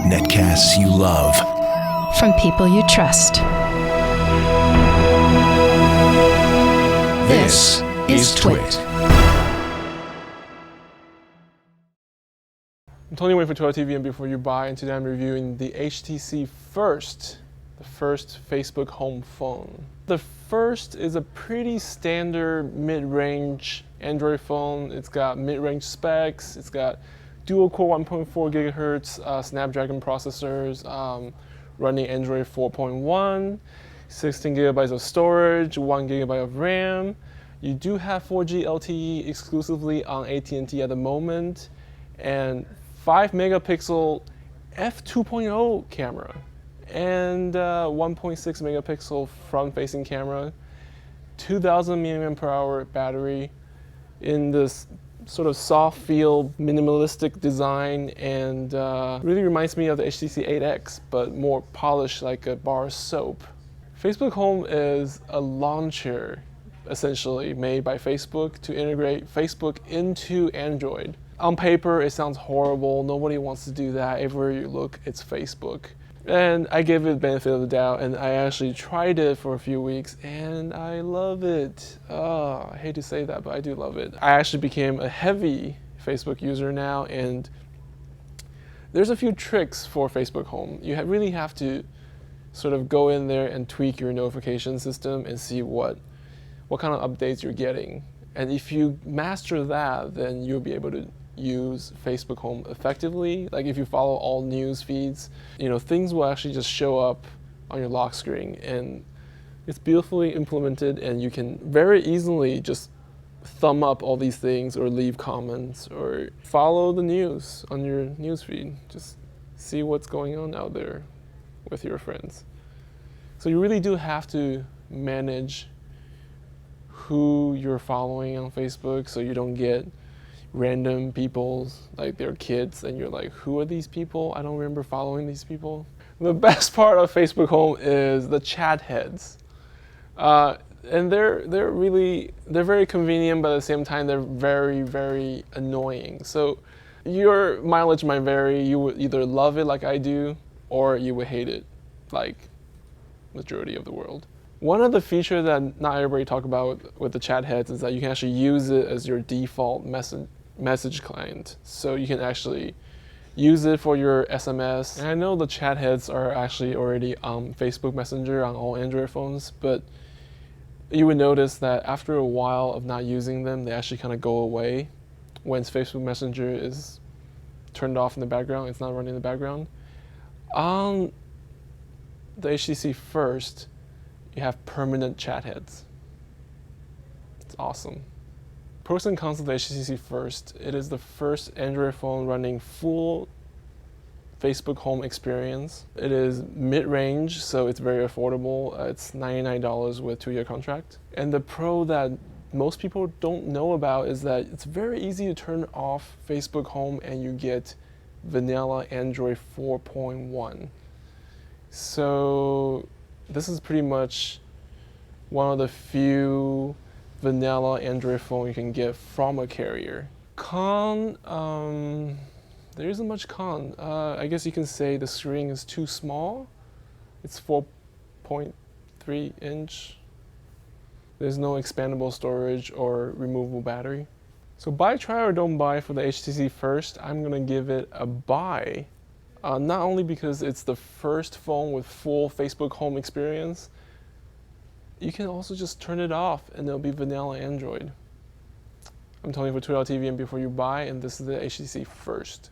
Netcasts you love. From people you trust. This is Twit. I'm Tony Wayne for Twit TV and Before You Buy, and today I'm reviewing the HTC First, the first Facebook home phone. The First is a pretty standard mid-range Android phone. It's got mid-range specs. It's got dual-core 1.4 gigahertz Snapdragon processors, running Android 4.1, 16 gigabytes of storage, 1 gigabyte of RAM. You do have 4G LTE exclusively on AT&T at the moment, and 5 megapixel f2.0 camera and 1.6 megapixel front-facing camera, 2000 mAh battery in this sort of soft feel, minimalistic design, and really reminds me of the HTC 8X, but more polished like a bar of soap. Facebook Home is a launcher essentially made by Facebook to integrate Facebook into Android. On paper, it sounds horrible. Nobody wants to do that. Everywhere you look, it's Facebook. And I give it the benefit of the doubt, and I actually tried it for a few weeks, and I love it. Oh, I hate to say that, but I do love it. I actually became a heavy Facebook user now, and there's a few tricks for Facebook Home. You really have to sort of go in there and tweak your notification system and see what kind of updates you're getting. And if you master that, then you'll be able to use Facebook Home effectively. Like if you follow all news feeds, things will actually just show up on your lock screen, and it's beautifully implemented, and you can very easily just thumb up all these things or leave comments or follow the news on your news feed. Just see what's going on out there with your friends. So you really do have to manage who you're following on Facebook so you don't get random people, like they're kids, and you're like, who are these people? I don't remember following these people. The best part of Facebook Home is the chat heads. And they're very convenient, but at the same time, they're very, very annoying. So your mileage might vary. You would either love it like I do, or you would hate it like majority of the world. One of the features that not everybody talk about with the chat heads is that you can actually use it as your default message client. So you can actually use it for your SMS. And I know the chat heads are actually already on Facebook Messenger on all Android phones, but you would notice that after a while of not using them, they actually kind of go away once Facebook Messenger is turned off in the background. It's not running in the background. On the HTC First, you have permanent chat heads. It's awesome. Pros and cons of the HTC First. It is the first Android phone running full Facebook Home experience. It is mid-range, so it's very affordable. It's $99 with a 2-year contract. And the pro that most people don't know about is that it's very easy to turn off Facebook Home and you get vanilla Android 4.1. So this is pretty much one of the few vanilla Android phone you can get from a carrier. Con, there isn't much con. I guess you can say the screen is too small. It's 4.3 inch. There's no expandable storage or removable battery. So buy, try, or don't buy for the HTC First. I'm gonna give it a buy. Not only because it's the first phone with full Facebook Home experience, you can also just turn it off and it'll be vanilla Android. I'm Tony for Twit TV and Before You Buy, and this is the HTC First.